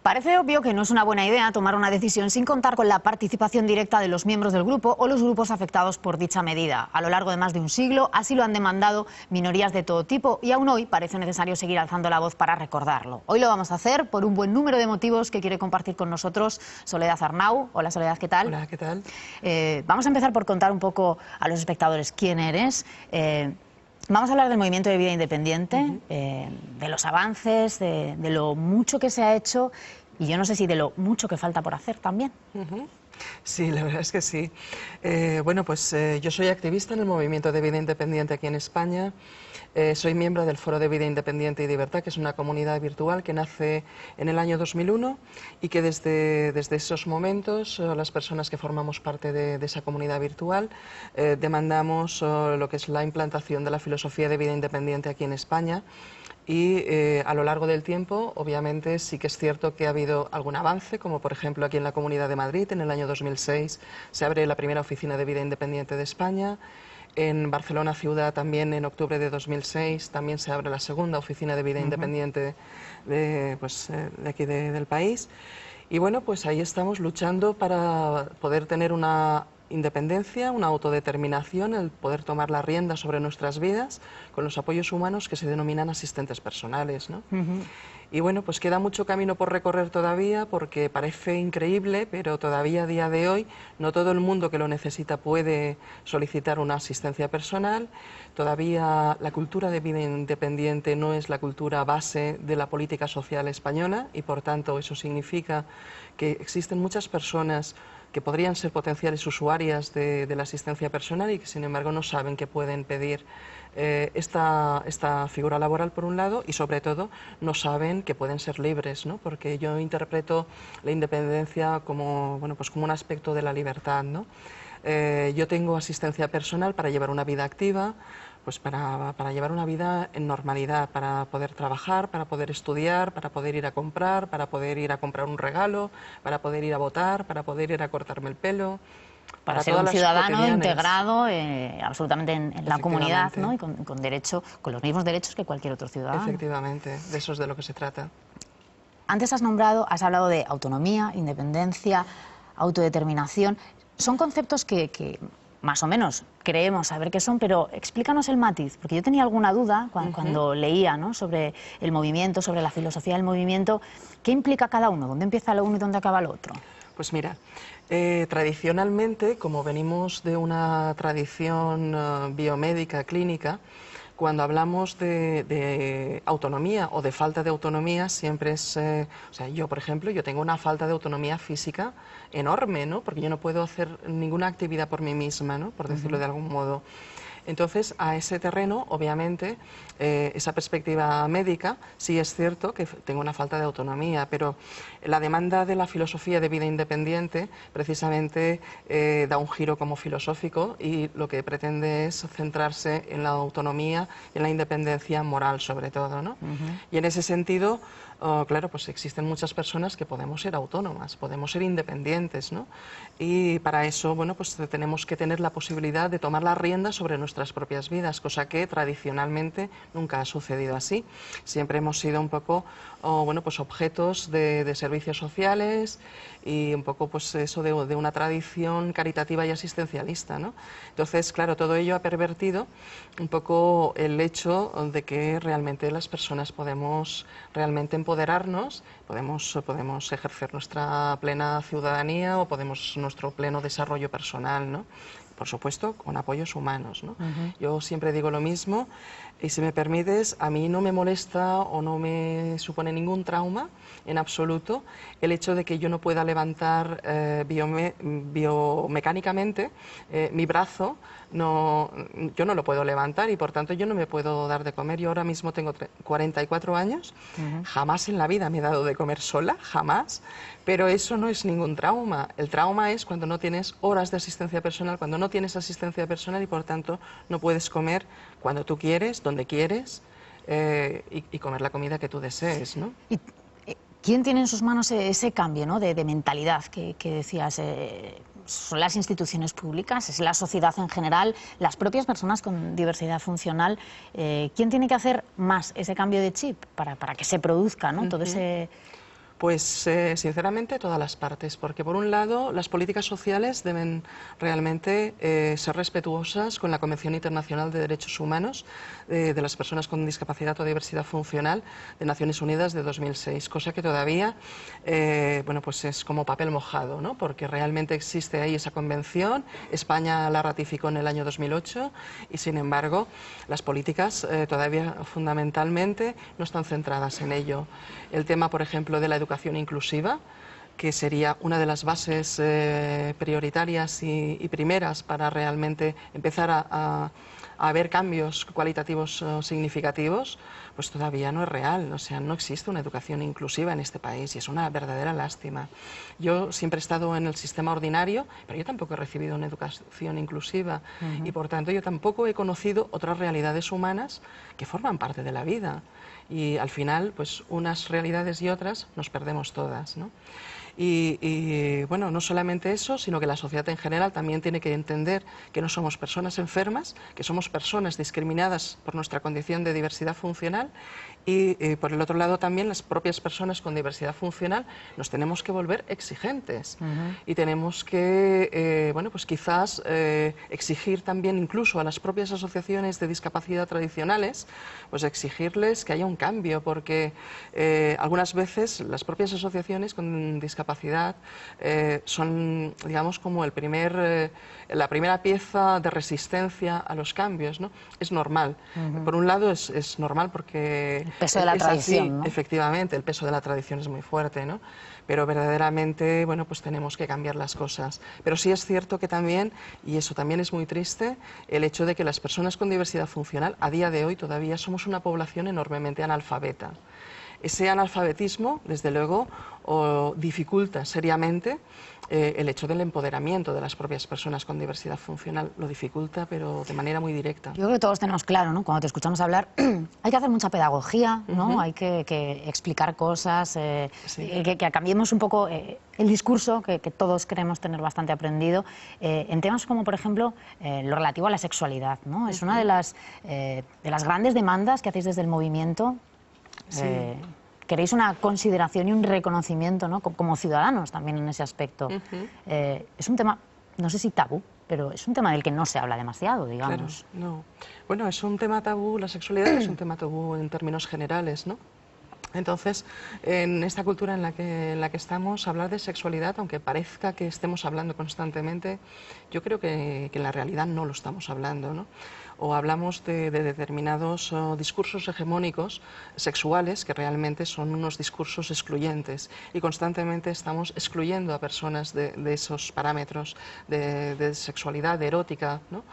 Parece obvio que no es una buena idea tomar una decisión sin contar con la participación directa de los miembros del grupo o los grupos afectados por dicha medida. A lo largo de más de un siglo, así lo han demandado minorías de todo tipo y aún hoy parece necesario seguir alzando la voz para recordarlo. Hoy lo vamos a hacer por un buen número de motivos que quiere compartir con nosotros Soledad Arnau. Hola Soledad, ¿qué tal? Hola, ¿qué tal? Vamos a empezar por contar un poco a los espectadores quién eres. Vamos a hablar del movimiento de vida independiente, de los avances, de lo mucho que se ha hecho y yo no sé si de lo mucho que falta por hacer también. Sí, la verdad es que sí. Bueno, pues yo soy activista en el movimiento de vida independiente aquí en España. Soy miembro del Foro de Vida Independiente y Libertad, que es una comunidad virtual que nace en el año 2001 y que desde esos momentos las personas que formamos parte de esa comunidad virtual demandamos lo que es la implantación de la filosofía de vida independiente aquí en España. Y a lo largo del tiempo, obviamente, sí que es cierto que ha habido algún avance, como por ejemplo aquí en la Comunidad de Madrid, en el año 2006 se abre la primera oficina de vida independiente de España. En Barcelona ciudad también en octubre de 2006 también se abre la segunda oficina de vida independiente de aquí del país. Y bueno, pues ahí estamos luchando para poder tener una independencia, una autodeterminación, el poder tomar la rienda sobre nuestras vidas con los apoyos humanos que se denominan asistentes personales, ¿no? Y bueno, pues queda mucho camino por recorrer todavía porque parece increíble, pero todavía a día de hoy no todo el mundo que lo necesita puede solicitar una asistencia personal. Todavía la cultura de vida independiente no es la cultura base de la política social española y por tanto eso significa que existen muchas personas que podrían ser potenciales usuarias de la asistencia personal y que sin embargo no saben que pueden pedir esta figura laboral por un lado y sobre todo no saben que pueden ser libres, ¿no? Porque yo interpreto la independencia como, bueno, pues como un aspecto de la libertad, ¿no? Yo tengo asistencia personal para llevar una vida activa, pues para llevar una vida en normalidad, para poder trabajar, para poder estudiar, para poder ir a comprar, para poder ir a comprar un regalo, para poder ir a votar, para poder ir a cortarme el pelo. Para ser un ciudadano integrado absolutamente en la comunidad, ¿no? Y con derecho, con los mismos derechos que cualquier otro ciudadano. Efectivamente, de eso es de lo que se trata. Antes has hablado de autonomía, independencia, autodeterminación. Son conceptos que más o menos creemos saber qué son, pero explícanos el matiz, porque yo tenía alguna duda cuando leía, ¿no?, sobre el movimiento, sobre la filosofía del movimiento. ¿Qué implica cada uno? ¿Dónde empieza lo uno y dónde acaba lo otro? Pues mira, tradicionalmente, como venimos de una tradición biomédica, clínica, cuando hablamos de autonomía o de falta de autonomía, siempre es... o sea, yo, por ejemplo, yo tengo una falta de autonomía física enorme, ¿no? Porque yo no puedo hacer ninguna actividad por mí misma, ¿no?, por decirlo de algún modo. Entonces, a ese terreno, obviamente, esa perspectiva médica, sí es cierto que tengo una falta de autonomía, pero la demanda de la filosofía de vida independiente precisamente da un giro como filosófico y lo que pretende es centrarse en la autonomía y en la independencia moral, sobre todo, ¿no? Y en ese sentido, claro, pues existen muchas personas que podemos ser autónomas, podemos ser independientes, ¿no? Y para eso, bueno, pues tenemos que tener la posibilidad de tomar la rienda sobre nuestras propias vidas, cosa que tradicionalmente nunca ha sucedido así. Siempre hemos sido un poco, bueno, pues objetos de servicios sociales y un poco, pues eso de una tradición caritativa y asistencialista, ¿no? Entonces, claro, todo ello ha pervertido un poco el hecho de que realmente las personas podemos realmente empoderarnos, podemos ejercer nuestra plena ciudadanía o podemos nuestro pleno desarrollo personal, ¿no? Por supuesto, con apoyos humanos, ¿no? Yo siempre digo lo mismo y si me permites, a mí no me molesta o no me supone ningún trauma en absoluto el hecho de que yo no pueda levantar biomecánicamente mi brazo, yo no lo puedo levantar y por tanto yo no me puedo dar de comer. Yo ahora mismo tengo 44 años, jamás en la vida me he dado de comer sola, jamás, pero eso no es ningún trauma. El trauma es cuando no tienes horas de asistencia personal, cuando no tienes asistencia personal y por tanto no puedes comer cuando tú quieres, donde quieres y comer la comida que tú desees, ¿no? ¿Y quién tiene en sus manos ese cambio, ¿no?, de mentalidad que decías? ¿Son las instituciones públicas? ¿Es la sociedad en general? ¿Las propias personas con diversidad funcional? ¿Quién tiene que hacer más ese cambio de chip para que se produzca, ¿no?, todo ese...? Pues sinceramente todas las partes, porque por un lado las políticas sociales deben realmente ser respetuosas con la Convención Internacional de Derechos Humanos de las Personas con Discapacidad o Diversidad Funcional de Naciones Unidas de 2006, cosa que todavía bueno, pues es como papel mojado, ¿no? Porque realmente existe ahí esa convención, España la ratificó en el año 2008 y sin embargo las políticas todavía fundamentalmente no están centradas en ello. El tema, por ejemplo, de la educación inclusiva, que sería una de las bases prioritarias y primeras para realmente empezar a ver cambios cualitativos significativos, pues todavía no es real. O sea, no existe una educación inclusiva en este país y es una verdadera lástima. Yo siempre he estado en el sistema ordinario, pero yo tampoco he recibido una educación inclusiva y por tanto yo tampoco he conocido otras realidades humanas que forman parte de la vida. Y al final, pues unas realidades y otras nos perdemos todas, ¿no? Y bueno, no solamente eso, sino que la sociedad en general también tiene que entender que no somos personas enfermas, que somos personas discriminadas por nuestra condición de diversidad funcional y por el otro lado también las propias personas con diversidad funcional nos tenemos que volver exigentes y tenemos que, bueno, pues quizás exigir también incluso a las propias asociaciones de discapacidad tradicionales, pues exigirles que haya un cambio, porque algunas veces las propias asociaciones con discapacidad son, digamos, como la primera pieza de resistencia a los cambios, ¿no? Es normal. Por un lado es normal porque el peso de la tradición, así, ¿no? Efectivamente, el peso de la tradición es muy fuerte, ¿no? Pero verdaderamente, bueno, pues tenemos que cambiar las cosas. Pero sí es cierto que también, y eso también es muy triste, el hecho de que las personas con diversidad funcional a día de hoy todavía somos una población enormemente analfabeta. Ese analfabetismo, desde luego, dificulta seriamente el hecho del empoderamiento de las propias personas con diversidad funcional. Lo dificulta, pero de manera muy directa. Yo creo que todos tenemos claro, ¿no? Cuando te escuchamos hablar, hay que hacer mucha pedagogía, ¿no? Hay que explicar cosas, que cambiemos un poco el discurso que todos queremos tener bastante aprendido en temas como, por ejemplo, lo relativo a la sexualidad, ¿no? Es una de las grandes demandas que hacéis desde el movimiento. Sí. Queréis una consideración y un reconocimiento, ¿no? Como ciudadanos también en ese aspecto. Es un tema, no sé si tabú, pero es un tema del que no se habla demasiado, digamos. Claro, no. Bueno, es un tema tabú, la sexualidad es un tema tabú en términos generales, ¿no? Entonces, en esta cultura en la que estamos, hablar de sexualidad, aunque parezca que estemos hablando constantemente, yo creo que en la realidad no lo estamos hablando, ¿no? O hablamos de determinados discursos hegemónicos sexuales que realmente son unos discursos excluyentes y constantemente estamos excluyendo a personas de esos parámetros de sexualidad, de erótica, ¿no?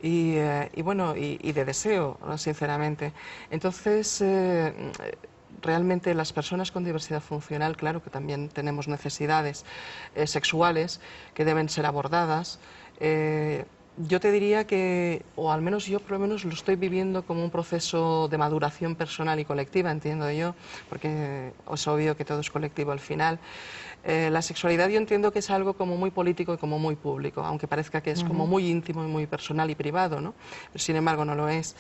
Y bueno, y de deseo, sinceramente. Entonces, realmente las personas con diversidad funcional, claro que también tenemos necesidades sexuales que deben ser abordadas. Yo te diría que, o al menos yo por lo menos lo estoy viviendo como un proceso de maduración personal y colectiva, entiendo yo, porque es obvio que todo es colectivo al final. La sexualidad yo entiendo que es algo como muy político y como muy público, aunque parezca que es como muy íntimo y muy personal y privado, ¿no? Pero sin embargo no lo es.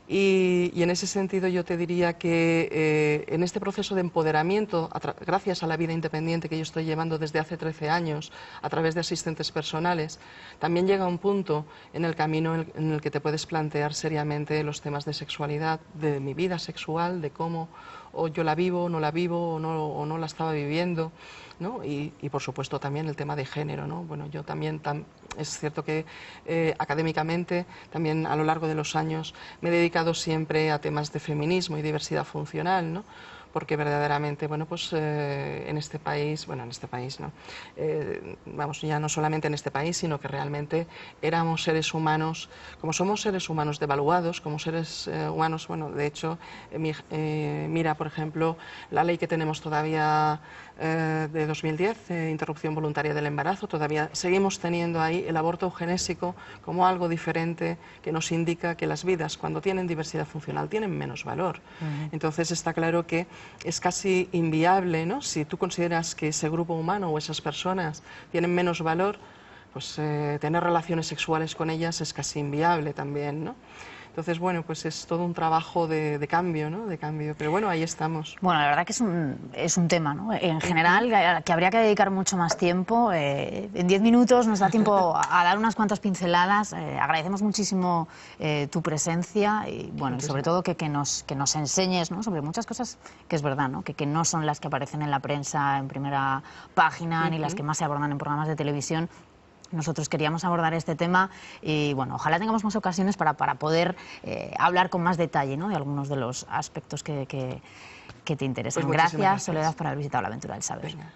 Y en ese sentido yo te diría que en este proceso de empoderamiento, gracias a la vida independiente que yo estoy llevando desde hace 13 años, a través de asistentes personales, también llega un punto en el camino en el que te puedes plantear seriamente los temas de sexualidad, de mi vida sexual, de cómo o yo la vivo, o no la vivo, o no la estaba viviendo, ¿no? Y por supuesto también el tema de género, ¿no? Bueno, yo también, es cierto que académicamente también a lo largo de los años me he dedicado siempre a temas de feminismo y diversidad funcional, ¿no? Porque verdaderamente, bueno, pues en este país, no, vamos, ya no solamente en este país, sino que realmente éramos seres humanos, como somos seres humanos devaluados, como seres humanos, bueno, de hecho, mira, por ejemplo, la ley que tenemos todavía de 2010, interrupción voluntaria del embarazo, todavía seguimos teniendo ahí el aborto eugenésico como algo diferente que nos indica que las vidas, cuando tienen diversidad funcional, tienen menos valor. Entonces está claro que es casi inviable, ¿no? Si tú consideras que ese grupo humano o esas personas tienen menos valor, pues tener relaciones sexuales con ellas es casi inviable también, ¿no? Entonces, bueno, pues es todo un trabajo de cambio, ¿no? De cambio, pero bueno, ahí estamos. Bueno, la verdad que es un tema, ¿no? En general, que habría que dedicar mucho más tiempo. En 10 minutos nos da tiempo a dar unas cuantas pinceladas. Agradecemos muchísimo tu presencia y, bueno, y sobre todo que nos enseñes, ¿no? Sobre muchas cosas que es verdad, ¿no? Que no son las que aparecen en la prensa en primera página ni las que más se abordan en programas de televisión. Nosotros queríamos abordar este tema y, bueno, ojalá tengamos más ocasiones para poder hablar con más detalle, ¿no? De algunos de los aspectos que te interesan. Pues gracias, Soledad, por haber visitado La Aventura del Saber. Venga.